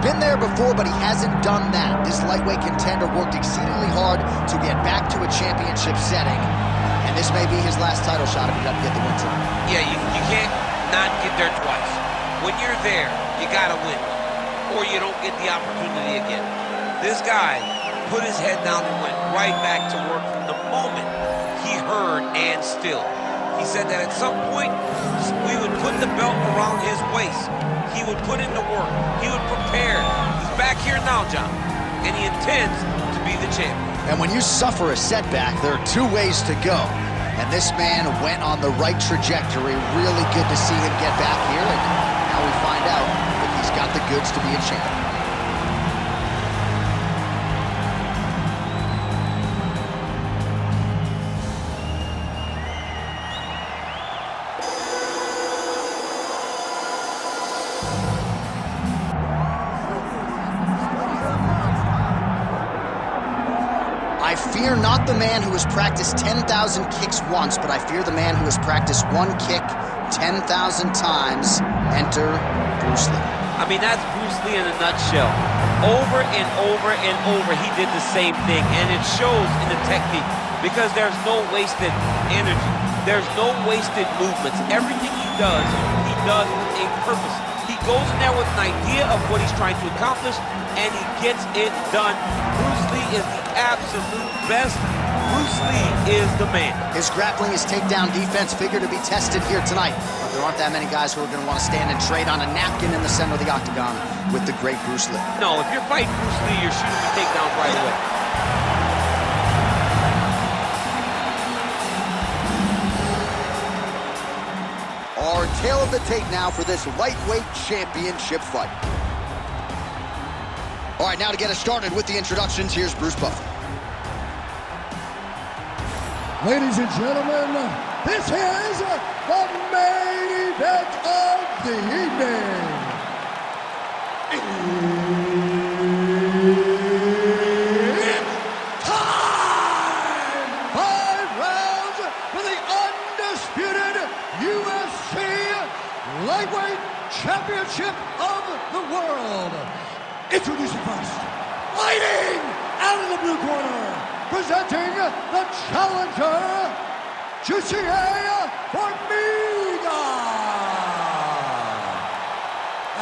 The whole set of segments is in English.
been there before, but he hasn't done that. This lightweight contender worked exceedingly hard to get back to a championship setting, and this may be his last title shot if he doesn't get the win tonight. Yeah, you can't not get there twice. When you're there, you gotta win, or you don't get the opportunity again. This guy put his head down and went right back to work from the moment he heard and still. He said that at some point, we would put the belt around his waist. He would put in the work. He would prepare. He's back here now, John, and he intends to be the champion. And when you suffer a setback, there are two ways to go. And this man went on the right trajectory. Really good to see him get back here. And now we find out that he's got the goods to be a champion. I fear not the man who has practiced 10,000 kicks once, but I fear the man who has practiced one kick 10,000 times. Enter Bruce Lee. I mean, that's Bruce Lee in a nutshell. Over and over and over, he did the same thing, and it shows in the technique because there's no wasted energy. There's no wasted movements. Everything he does with a purpose. He goes in there with an idea of what he's trying to accomplish, and he gets it done. Bruce Lee is the absolute best. Bruce Lee is the man. His grappling, his takedown defense figure to be tested here tonight. But there aren't that many guys who are going to want to stand and trade on a napkin in the center of the octagon with the great Bruce Lee. No, if you're fighting Bruce Lee, you're shooting the takedowns right away. Our tale of the tape now for this lightweight championship fight. All right, now to get us started with the introductions, here's Bruce Buffer. Ladies and gentlemen, this is the main event of the evening. It's time! 5 rounds for the undisputed UFC Lightweight Championship of the World. Introducing first, fighting out of the blue corner, presenting the challenger, Jussier Formiga.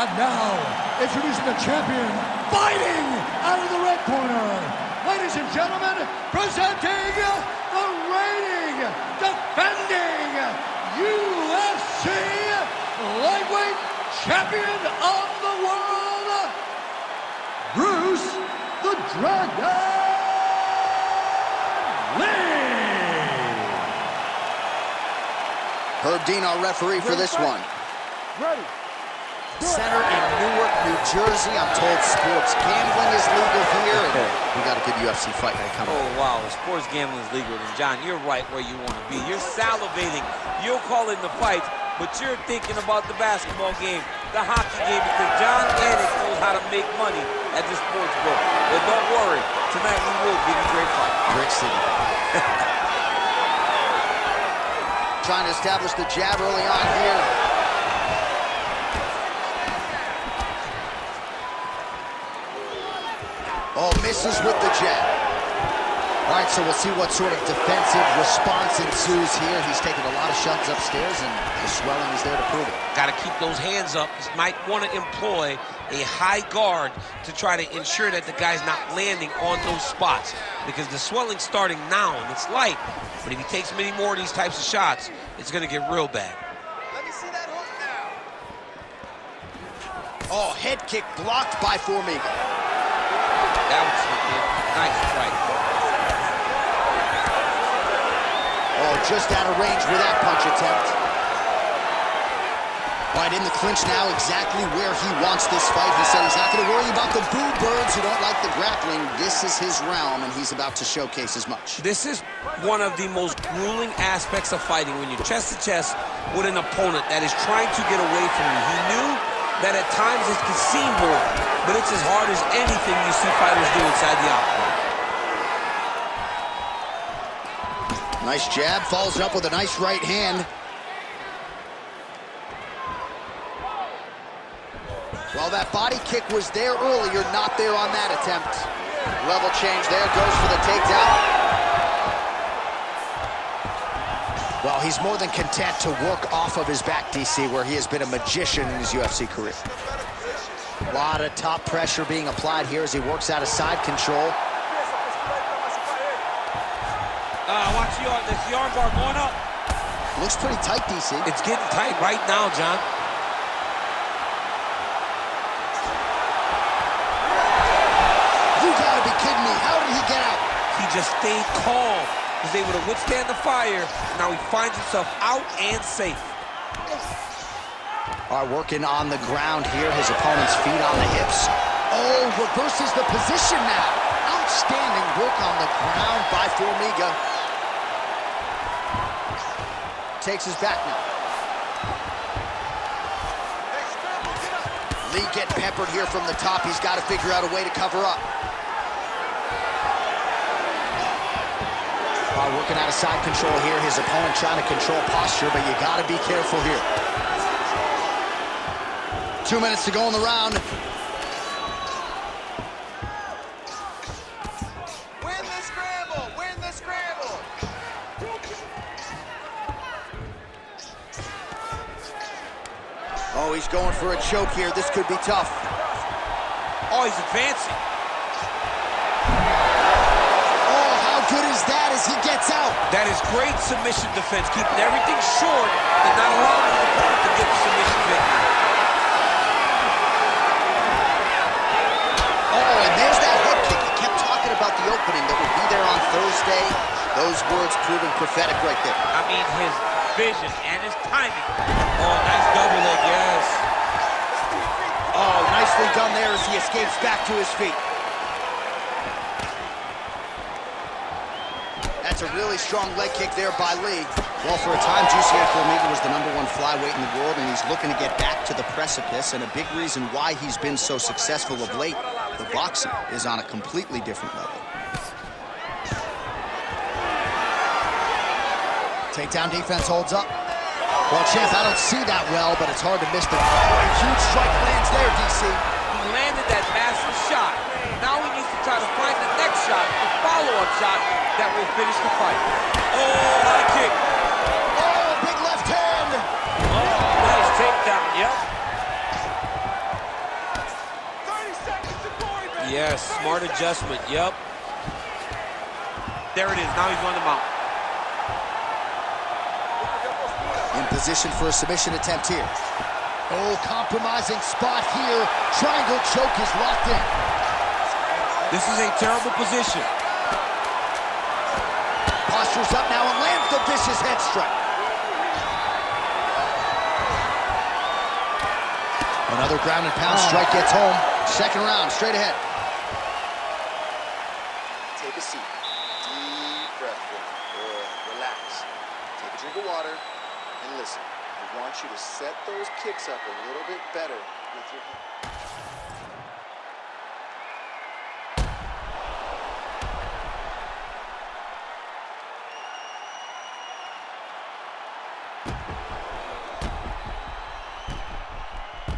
And now, introducing the champion, fighting out of the red corner. Ladies and gentlemen, presenting the reigning, defending UFC Lightweight Champion of the World, Bruce the Dragon Lee. Herb Dean, our referee for this one. Ready. Center in Newark, New Jersey. I'm told sports gambling is legal here, and we got a good UFC fight night coming. Oh, wow. Sports gambling is legal. And, John, you're right where you want to be. You're salivating. You're calling the fights, but you're thinking about the basketball game, the hockey game, because John Anik knows how to make money at the sports book. But don't worry. Tonight we will give you a great fight. Brick City. Trying to establish the jab early on here. Oh, misses with the jab. All right, so we'll see what sort of defensive response ensues here. He's taking a lot of shots upstairs, and the swelling is there to prove it. Got to keep those hands up. He might want to employ a high guard to try to ensure that the guy's not landing on those spots, because the swelling's starting now, and it's light. But if he takes many more of these types of shots, it's going to get real bad. Let me see that hook now. Oh, head kick blocked by Formiga. That was nice strike. Oh, just out of range with that punch attempt. Right in the clinch now, exactly where he wants this fight. He said he's not going to worry about the boo birds who don't like the grappling. This is his realm, and he's about to showcase as much. This is one of the most grueling aspects of fighting, when you're chest to chest with an opponent that is trying to get away from you. He knew that at times it could seem boring, but it's as hard as anything you see fighters do inside the octagon. Nice jab, follows up with a nice right hand. Well, that body kick was there earlier, not there on that attempt. Level change there, goes for the takedown. Well, he's more than content to work off of his back, DC, where he has been a magician in his UFC career. A lot of top pressure being applied here as he works out of side control. Watch the arm bar going up. Looks pretty tight, DC. It's getting tight right now, John. You gotta be kidding me. How did he get out? He just stayed calm. He's able to withstand the fire. Now he finds himself out and safe. All right, working on the ground here. His opponent's feet on the hips. Oh, reverses the position now. Outstanding work on the ground by Formiga. Takes his back now. Lee getting peppered here from the top. He's got to figure out a way to cover up. Working out of side control here. His opponent trying to control posture, but you got to be careful here. 2 minutes to go in the round. Win the scramble! Win the scramble! Oh, he's going for a choke here. This could be tough. Oh, he's advancing. Good as that as he gets out. That is great submission defense, keeping everything short and not allowing the opponent to get the submission victory. Oh, and there's that head kick. He kept talking about the opening that would be there on Thursday. Those words proving prophetic right there. I mean, his vision and his timing. Oh, nice double leg, yes. Oh, nicely done there as he escapes back to his feet. That's a really strong leg kick there by Lee. Well, for a time, Jussier Formiga was the #1 flyweight in the world, and he's looking to get back to the precipice, and a big reason why he's been so successful of late, the boxing is on a completely different level. Takedown defense holds up. Well, champ, I don't see that well, but it's hard to miss the huge strike lands there, DC. He landed that massive shot. Now he needs to try to find the next shot, the follow-up shot that will finish the fight. Oh, what a kick. Oh, big left hand. Oh, nice takedown, yep. 30 seconds to go. Yes, smart adjustment, yep. There it is, now he's on the mount. In position for a submission attempt here. Oh, compromising spot here. Triangle choke is locked in. This is a terrible position. Postures up now and lands the vicious head strike. Another ground and pound strike gets home. Second round, straight ahead. Take a seat. Deep breath. Good. Relax. Take a drink of water and listen. I want you to set those kicks up a little bit better with your hand.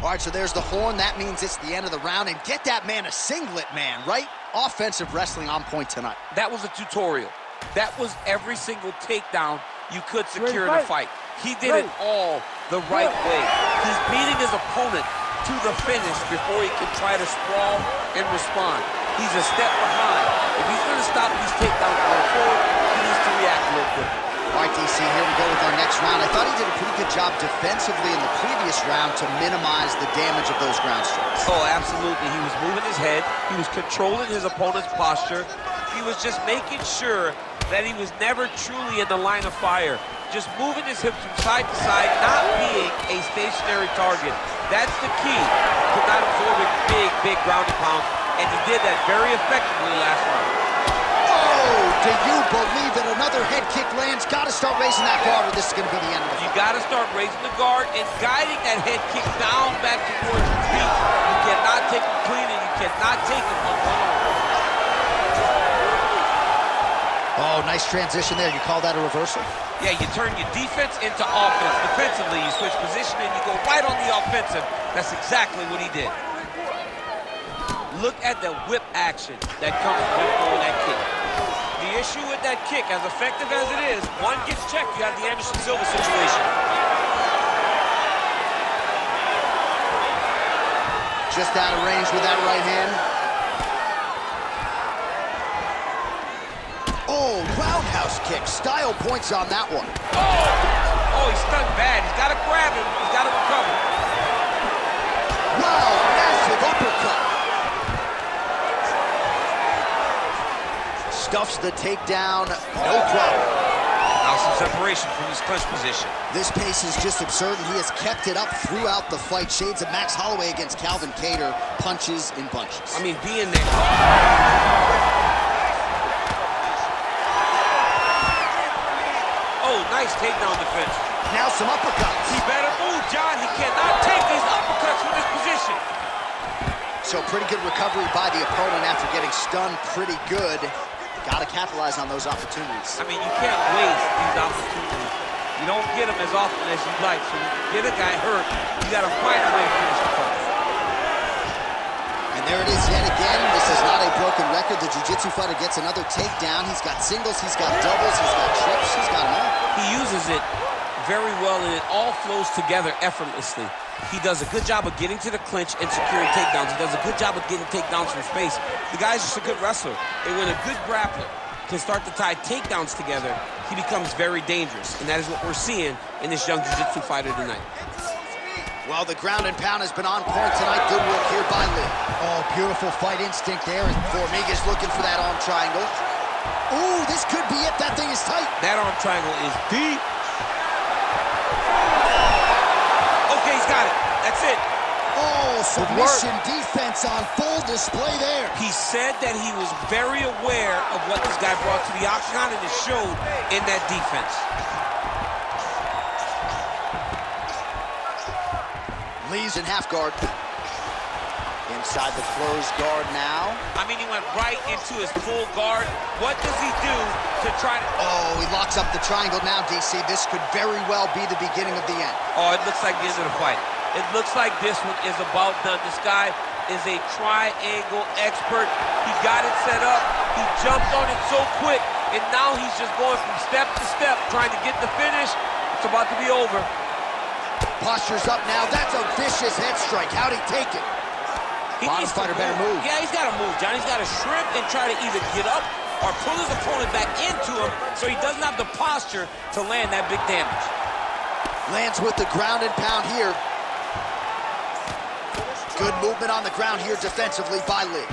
All right, so there's the horn. That means it's the end of the round. And get that man a singlet, man, right? Offensive wrestling on point tonight. That was a tutorial. That was every single takedown you could secure in a fight. He did it all the right way. He's beating his opponent to the finish before he can try to sprawl and respond. He's a step behind. If he's going to stop these takedowns going forward, he needs to react a little quicker. All right, DC, here we go with our next round. I thought he did a pretty good job defensively in the previous round to minimize the damage of those ground strikes. Oh, absolutely. He was moving his head. He was controlling his opponent's posture. He was just making sure that he was never truly in the line of fire. Just moving his hips from side to side, not being a stationary target. That's the key to not absorbing big ground and pound. And he did that very effectively last round. Oh, do you believe that another head kick lands? Got to start raising that guard or this is going to be the end of the fight. You got to start raising the guard and guiding that head kick down back towards your feet. You cannot take him clean and you cannot take him on one arm. Oh, nice transition there. You call that a reversal? Yeah, you turn your defense into offense. Defensively, you switch position and you go right on the offensive. That's exactly what he did. Look at the whip action that comes with throwing that kick. The issue with that kick, as effective as it is, one gets checked, you have the Anderson Silva situation. Just out of range with that right hand. Oh, roundhouse kick. Style points on that one. Oh, he's stunned bad. He's got to grab him. He's got to recover. Wow, massive uppercut. Stuffs the takedown, no problem. Now some separation from his clinch position. This pace is just absurd, and he has kept it up throughout the fight. Shades of Max Holloway against Calvin Kattar, punches in bunches. I mean, being there. Oh, nice takedown defense. Now some uppercuts. He better move, John. He cannot take these uppercuts from this position. So pretty good recovery by the opponent after getting stunned pretty good. Got to capitalize on those opportunities. I mean, you can't waste these opportunities. You don't get them as often as you'd like. So when you get a guy hurt, you got to find a way to finish the fight. And there it is yet again. This is not a broken record. The jiu-jitsu fighter gets another takedown. He's got singles, he's got doubles, he's got trips, he's got them all. He uses it very well, and it all flows together effortlessly. He does a good job of getting to the clinch and securing takedowns. He does a good job of getting takedowns from space. The guy's just a good wrestler. And when a good grappler can start to tie takedowns together, he becomes very dangerous. And that is what we're seeing in this young jiu-jitsu fighter tonight. Well, the ground and pound has been on point tonight. Good work here by Lee. Oh, beautiful fight instinct there. And Formiga's looking for that arm triangle. Ooh, this could be it. That thing is tight. That arm triangle is deep. Okay, he's got it. That's it. Oh, submission defense on full display there. He said that he was very aware of what this guy brought to the octagon, and it showed in that defense. Lee's in half guard. Inside the closed guard now. I mean, he went right into his full guard. What does he do to try to... Oh, he locks up the triangle now, DC. This could very well be the beginning of the end. Oh, it looks like the end of the fight. It looks like this one is about done. This guy is a triangle expert. He got it set up. He jumped on it so quick, and now he's just going from step to step, trying to get the finish. It's about to be over. Posture's up now. That's a vicious head strike. How'd he take it? Bottom fighter better move. Yeah, he's got to move, John. He's got to shrimp and try to either get up or pull his opponent back into him so he doesn't have the posture to land that big damage. Lands with the ground and pound here. Good movement on the ground here defensively by Lee.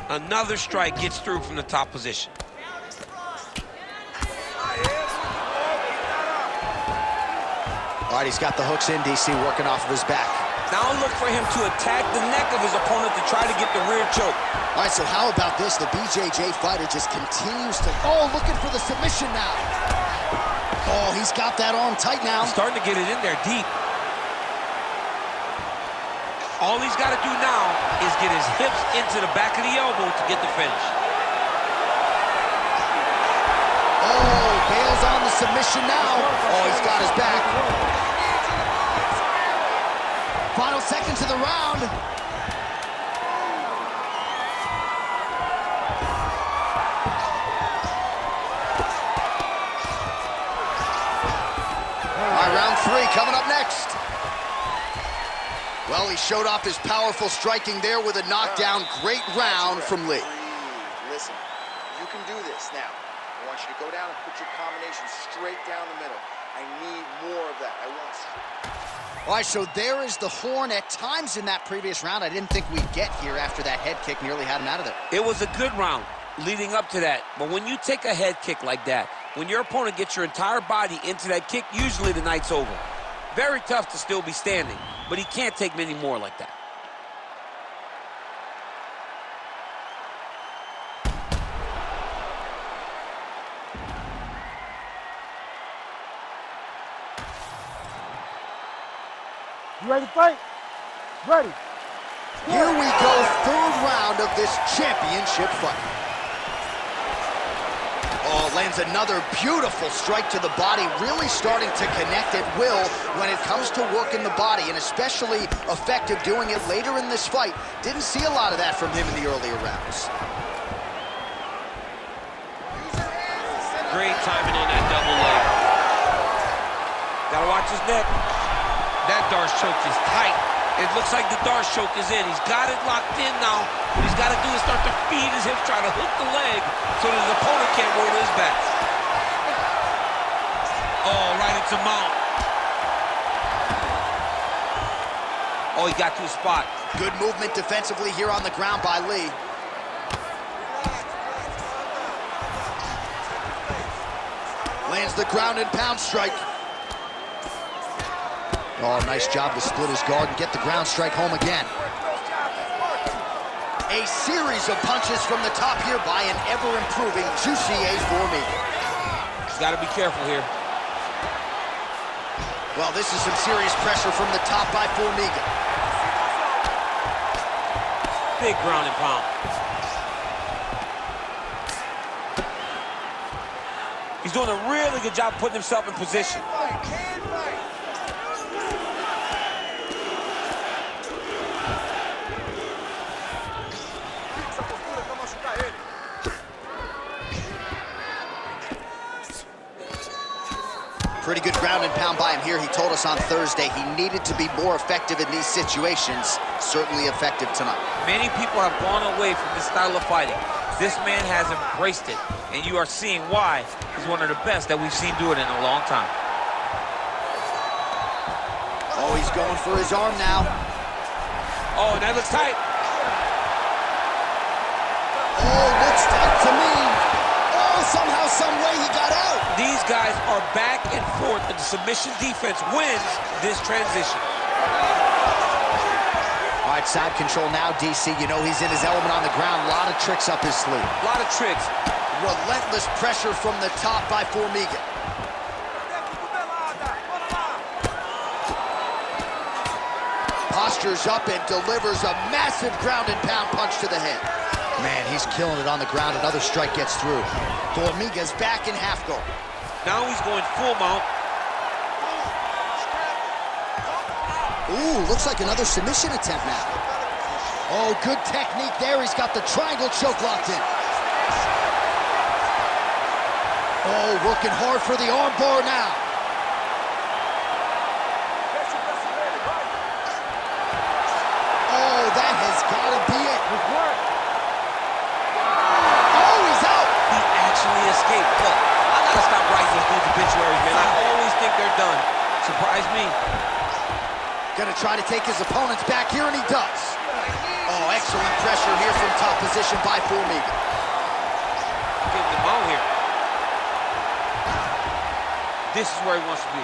Another strike gets through from the top position. All right, he's got the hooks in, DC, working off of his back. Now look for him to attack the neck of his opponent to try to get the rear choke. All right, so how about this? The BJJ fighter just continues to... Oh, looking for the submission now. Oh, he's got that arm tight now. He's starting to get it in there deep. All he's got to do now is get his hips into the back of the elbow to get the finish. Oh, bails on the submission now. Oh, he's got his back. Final seconds of the round. All right, round three coming up next. Well, he showed off his powerful striking there with a knockdown. Great round from Lee. Listen, you can do this now. I want you to go down and put your combination straight down the middle. I need more of that. I want straight. All right, so there is the horn. At times in that previous round, I didn't think we'd get here after that head kick nearly had him out of there. It was a good round leading up to that. But when you take a head kick like that, when your opponent gets your entire body into that kick, usually the night's over. Very tough to still be standing, but he can't take many more like that. You ready to fight? Ready. Here we go, third round of this championship fight. Oh, Oh, lands another beautiful strike to the body, really starting to connect at will when it comes to working the body, and especially effective doing it later in this fight. Didn't see a lot of that from him in the earlier rounds. Great timing on that double leg. Gotta watch his neck. That Darce choke is tight. It looks like the Darce choke is in. He's got it locked in now. What he's got to do is start to feed his hips, try to hook the leg so that his opponent can't roll to his back. Oh, right into mount. Oh, he got to his spot. Good movement defensively here on the ground by Lee. Lands the ground and pound strike. Oh, nice job to split his guard and get the ground strike home again. A series of punches from the top here by an ever-improving Jussier Formiga. He's got to be careful here. Well, this is some serious pressure from the top by Formiga. Big ground and pound. He's doing a really good job putting himself in position. Pretty good ground and pound by him here. He told us on Thursday he needed to be more effective in these situations. Certainly effective tonight. Many people have gone away from this style of fighting. This man has embraced it, and you are seeing why he's one of the best that we've seen do it in a long time. Oh, he's going for his arm now. Oh, and that looks tight. Oh, looks tight to me. Oh, somehow, some way he got out. These guys are back and forth, and the submission defense wins this transition. All right, side control now, DC. You know he's in his element on the ground. A lot of tricks up his sleeve. A lot of tricks. Relentless pressure from the top by Formiga. Postures up and delivers a massive ground and pound punch to the head. Man, he's killing it on the ground. Another strike gets through. Formiga's back in half guard. Now he's going full mount. Ooh, looks like another submission attempt now. Oh, good technique there. He's got the triangle choke locked in. Oh, working hard for the arm bar now. Oh, that has got to be it. Oh, he's out. He actually escaped. Look, I got to stop writing these dudes obituaries, man. I always think they're done. Surprise me. Gonna try to take his opponents back here, and he does. Oh, excellent pressure here from top position by Formiga. Getting the ball here. This is where he wants to be.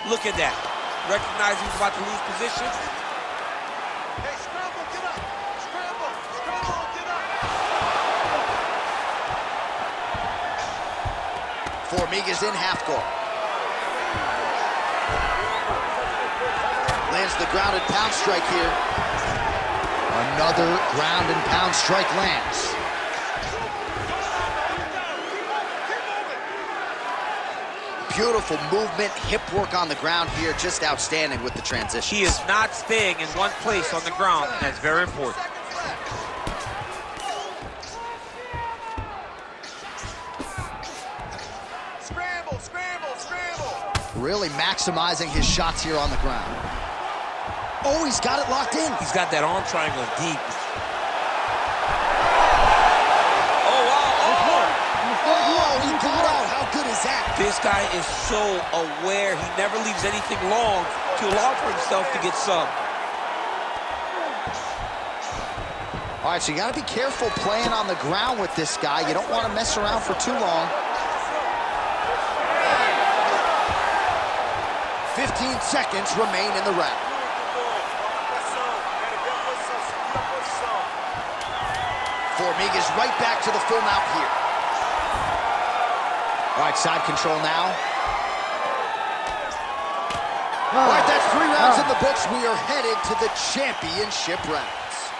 Look at that. Recognizing he's about to lose position. Hey, scramble, get up. Scramble, get up. Formiga's in half guard. Lands the ground and pound strike here. Another ground and pound strike lands. Beautiful movement, hip work on the ground here, just outstanding with the transition. He is not staying in one place on the ground, and that's very important. Scramble, scramble, scramble. Really maximizing his shots here on the ground. Oh, he's got it locked in. He's got that arm triangle deep. Oh, he got out. How good is that? This guy is so aware. He never leaves anything long to allow for himself to get subbed. All right, so you got to be careful playing on the ground with this guy. You don't want to mess around for too long. 15 seconds remain in the round. Formiga's right back to the full mount here. All right, side control now. All right, that's 3 rounds in the books. We are headed to the championship rounds.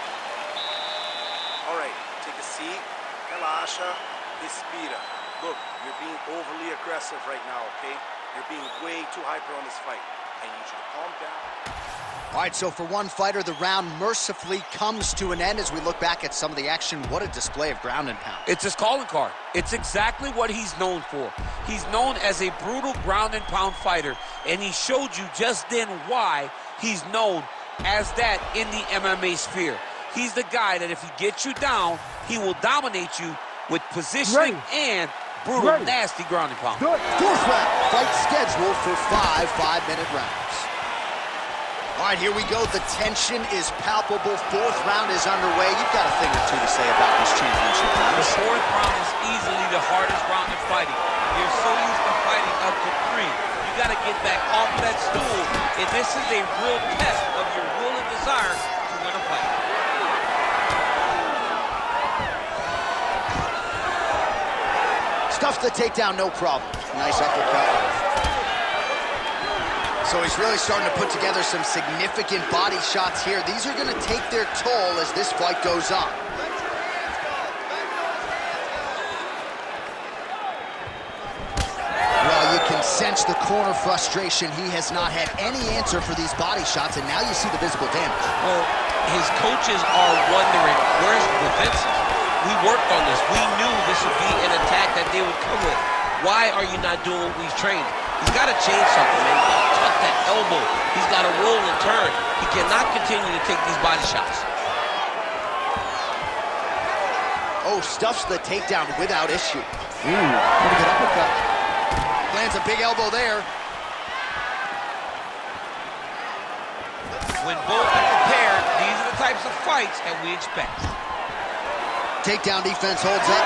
Relaxa, respira. Look, you're being overly aggressive right now, okay? You're being way too hyper on this fight. I need you to calm down. All right, so for one fighter, the round mercifully comes to an end as we look back at some of the action. What a display of ground and pound. It's his calling card. It's exactly what he's known for. He's known as a brutal ground and pound fighter, and he showed you just then why he's known as that in the MMA sphere. He's the guy that if he gets you down, he will dominate you with positioning and brutal, nasty ground and pound. Fourth round, fight scheduled for 5 5-minute rounds. All right, here we go. The tension is palpable. Fourth round is underway. You've got a thing or two to say about this championship round. The fourth round is easily the hardest round in fighting. You're so used to fighting up to 3. You got to get back off that stool, and this is a real test of your will and desire to win a fight. Stuffs the takedown, no problem. Nice uppercut. So he's really starting to put together some significant body shots here. These are going to take their toll as this fight goes on. Well, you can sense the corner frustration. He has not had any answer for these body shots, and now you see the visible damage. Well, his coaches are wondering, where's the defenses? We worked on this. We knew this would be an attack that they would come with. Why are you not doing what we've trained? He's got to change something, man. He's got to tuck that elbow. He's got to roll and turn. He cannot continue to take these body shots. Oh, stuffs the takedown without issue. Pretty good uppercut. Lands a big elbow there. When both are prepared, these are the types of fights that we expect. Takedown defense holds up.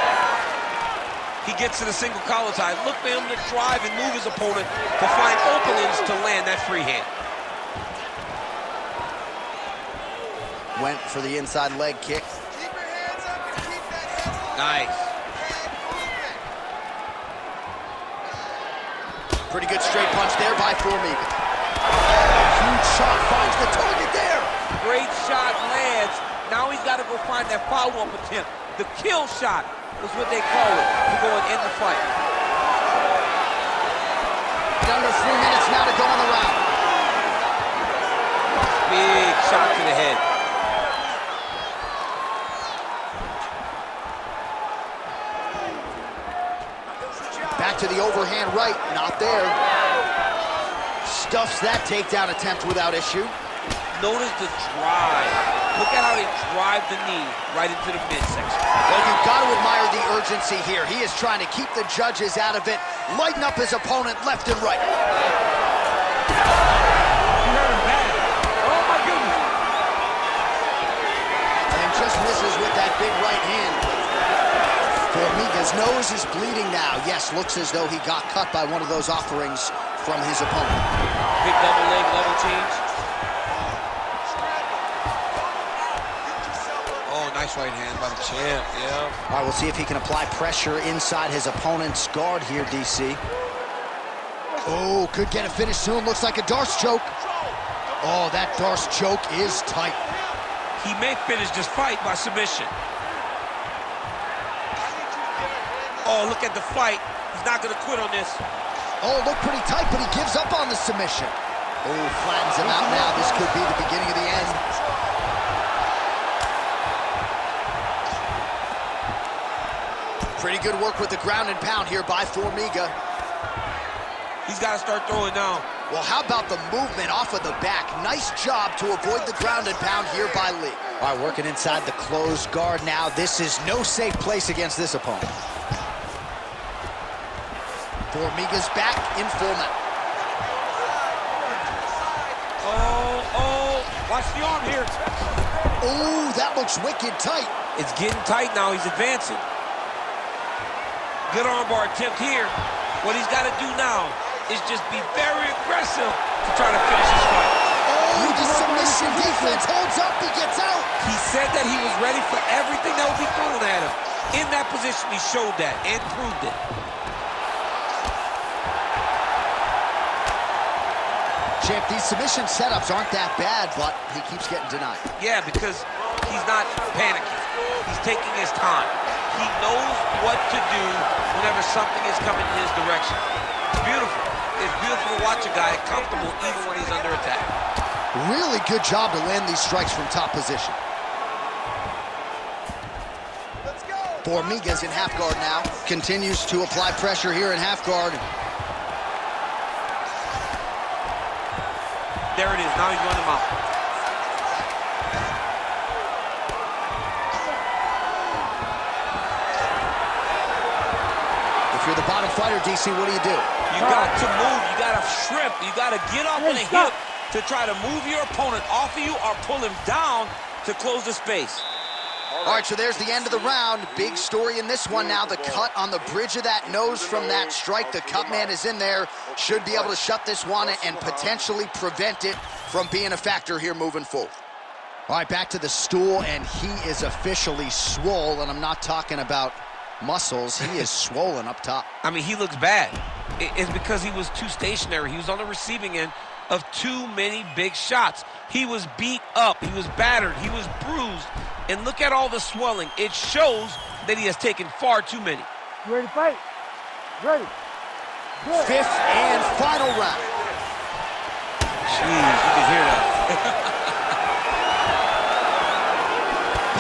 He gets to the single collar tie. Look for him to drive and move his opponent to find openings to land that free hand. Went for the inside leg kick. Keep your hands up and keep that head on. Nice. Pretty good straight punch there by Formiga. Huge shot finds the target there. Great shot lands. Now he's got to go find that follow-up attempt. The kill shot is what they call it to go and end the fight. Under 3 minutes now to go on the round. Big shot to the head. Back to the overhand right, not there. Stuffs that takedown attempt without issue. Notice the drive. Look at how they drive the knee right into the midsection. Well, you've got to admire the urgency here. He is trying to keep the judges out of it, lighten up his opponent left and right. You heard him bad. Oh, my goodness. And just misses with that big right hand. Formiga's nose is bleeding now. Yes, looks as though he got cut by one of those offerings from his opponent. Big double leg level change. Nice right hand by the champ, yeah. All right, we'll see if he can apply pressure inside his opponent's guard here, DC. Oh, could get a finish soon. Looks like a Darce choke. Oh, that Darce choke is tight. He may finish this fight by submission. Oh, look at the fight. He's not going to quit on this. Oh, looked pretty tight, but he gives up on the submission. Oh, flattens him out now. This could be the beginning of the end. Pretty good work with the ground and pound here by Formiga. He's got to start throwing now. Well, how about the movement off of the back? Nice job to avoid the ground and pound here by Lee. All right, working inside the closed guard now. This is no safe place against this opponent. Formiga's back in full mount. Oh, watch the arm here. Oh, that looks wicked tight. It's getting tight now. He's advancing. Good armbar attempt here. What he's got to do now is just be very aggressive to try to finish this fight. Oh, the submission defense holds up. He gets out. He said that he was ready for everything that would be thrown at him. In that position, he showed that and proved it. Champ, these submission setups aren't that bad, but he keeps getting denied. Yeah, because he's not panicking. He's taking his time. He knows what to do whenever something is coming in his direction. It's beautiful. It's beautiful to watch a guy comfortable even when he's under attack. Really good job to land these strikes from top position. Formiga's in half guard now. Continues to apply pressure here in half guard. There it is. Now he's running him out. If you're the bottom fighter, DC, what do? You got to move. You got to shrimp. You got to get up on a hip to try to move your opponent off of you or pull him down to close the space. All right, so there's the end of the round. Big story in this one now. The cut on the bridge of that nose from that strike. The cut man is in there. Should be able to shut this one and potentially prevent it from being a factor here moving forward. All right, back to the stool, and he is officially swole, and I'm not talking about muscles. He is swollen up top. I mean, he looks bad. It's because he was too stationary. He was on the receiving end of too many big shots. He was beat up. He was battered. He was bruised. And look at all the swelling. It shows that he has taken far too many. You ready to fight? Ready. Good. Fifth and final round. Jeez, you can hear that.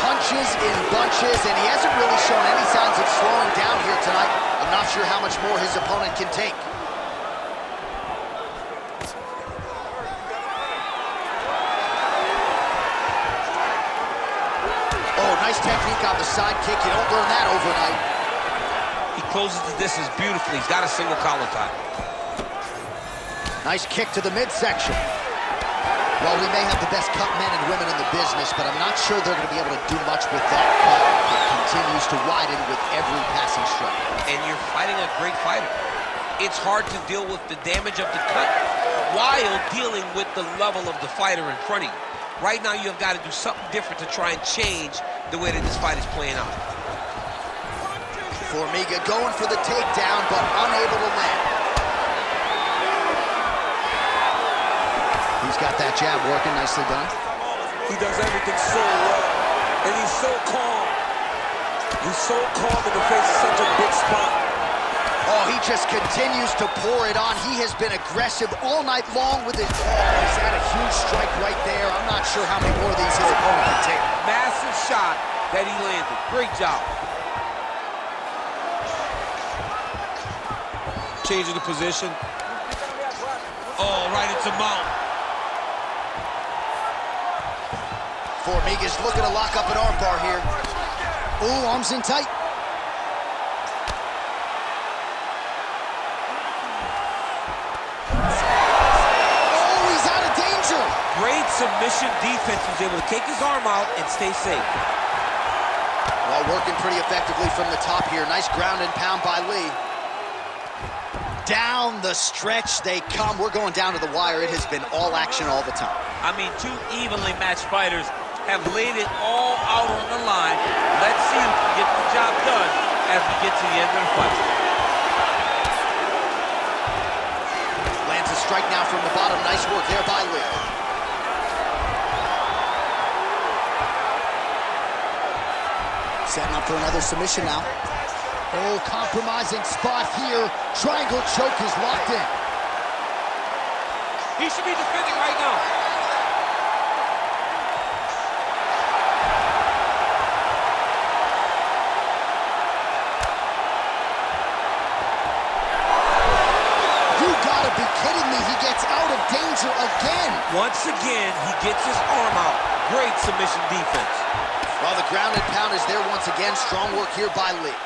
Punches in bunches, and he hasn't really shown any signs of slowing down here tonight. I'm not sure how much more his opponent can take. Oh, nice technique on the side kick. You don't learn that overnight. He closes the distance beautifully. He's got a single collar tie. Nice kick to the midsection. Well, we may have the best cut men and women in the business, but I'm not sure they're going to be able to do much with that cut. It continues to widen with every passing strike. And you're fighting a great fighter. It's hard to deal with the damage of the cut while dealing with the level of the fighter in front of you. Right now, you have got to do something different to try and change the way that this fight is playing out. Formiga going for the takedown, but unable to land. He's got that jab working, nicely done. He does everything so well, and he's so calm. He's so calm in the face of such a big spot. Oh, he just continues to pour it on. He has been aggressive all night long with his... Oh, he's had a huge strike right there. I'm not sure how many more of these his opponent can take. Massive shot that he landed. Great job. Changing the position. Oh, right into mount. Formiga's looking to lock up an armbar here. Oh, arms in tight. Oh, he's out of danger. Great submission defense. He was able to take his arm out and stay safe. Well, working pretty effectively from the top here. Nice ground and pound by Lee. Down the stretch they come. We're going down to the wire. It has been all action all the time. I mean, two evenly matched fighters have laid it all out on the line. Let's see who can get the job done as we get to the end of the fight. Lands a strike now from the bottom. Nice work there by Lee. Setting up for another submission now. Oh, compromising spot here. Triangle choke is locked in. He should be defending right now. You gotta be kidding me. He gets out of danger again. Once again, he gets his arm out. Great submission defense. Well, the ground and pound is there once again. Strong work here by Lee.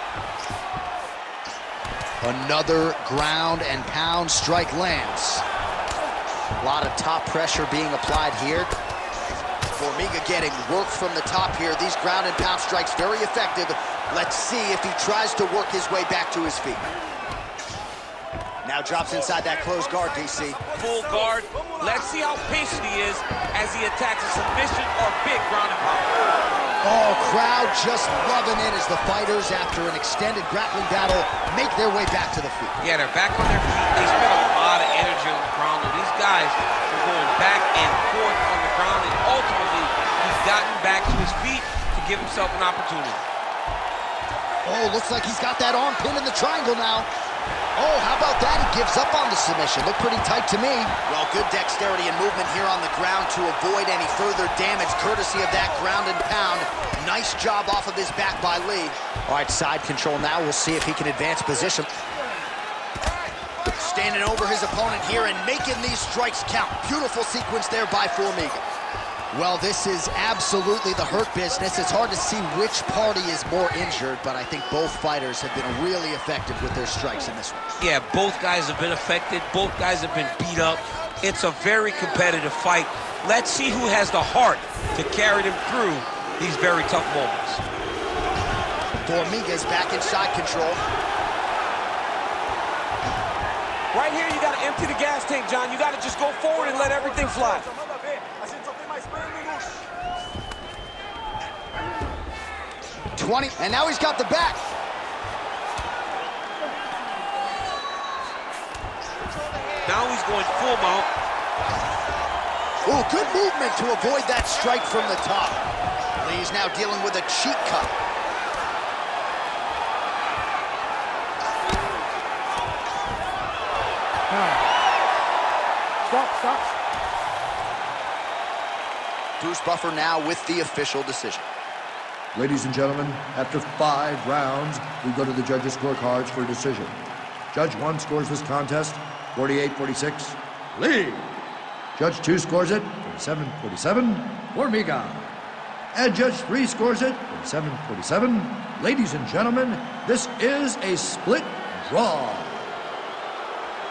Another ground and pound strike lands. A lot of top pressure being applied here. Formiga getting work from the top here. These ground and pound strikes very effective. Let's see if he tries to work his way back to his feet. Now drops inside that closed guard, DC. Full guard. Let's see how patient he is as he attacks a submission or big ground and pound. Oh, crowd just loving it as the fighters, after an extended grappling battle, make their way back to the feet. Yeah, they're back on their feet. They spent a lot of energy on the ground. And these guys are going back and forth on the ground, and ultimately, he's gotten back to his feet to give himself an opportunity. Oh, looks like he's got that arm pinned in the triangle now. Oh, how about that? He gives up on the submission. Looked pretty tight to me. Well, good dexterity and movement here on the ground to avoid any further damage, courtesy of that ground and pound. Nice job off of his back by Lee. All right, side control now. We'll see if he can advance position. Standing over his opponent here and making these strikes count. Beautiful sequence there by Formiga. Well, this is absolutely the hurt business. It's hard to see which party is more injured, but I think both fighters have been really effective with their strikes in this one. Yeah, both guys have been affected. Both guys have been beat up. It's a very competitive fight. Let's see who has the heart to carry them through these very tough moments. Formiga's back in side control. Right here, you got to empty the gas tank, John. You got to just go forward and let everything fly. 20, and now he's got the back. Now he's going full mount. Oh, good movement to avoid that strike from the top. Lee's now dealing with a cheek cut. Stop. Bruce Buffer now with the official decision. Ladies and gentlemen, after 5 rounds, we go to the judges' scorecards for a decision. Judge 1 scores this contest 48-46, Lee. Judge 2 scores it 47-47, Formiga. And Judge 3 scores it 47-47. Ladies and gentlemen, this is a split draw.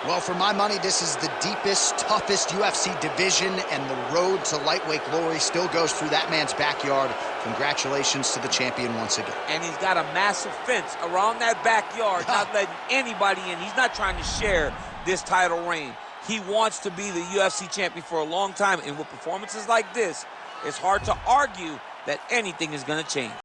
Well, for my money, this is the deepest, toughest UFC division, and the road to lightweight glory still goes through that man's backyard. Congratulations to the champion once again. And he's got a massive fence around that backyard, not letting anybody in. He's not trying to share this title reign. He wants to be the UFC champion for a long time, and with performances like this, it's hard to argue that anything is going to change.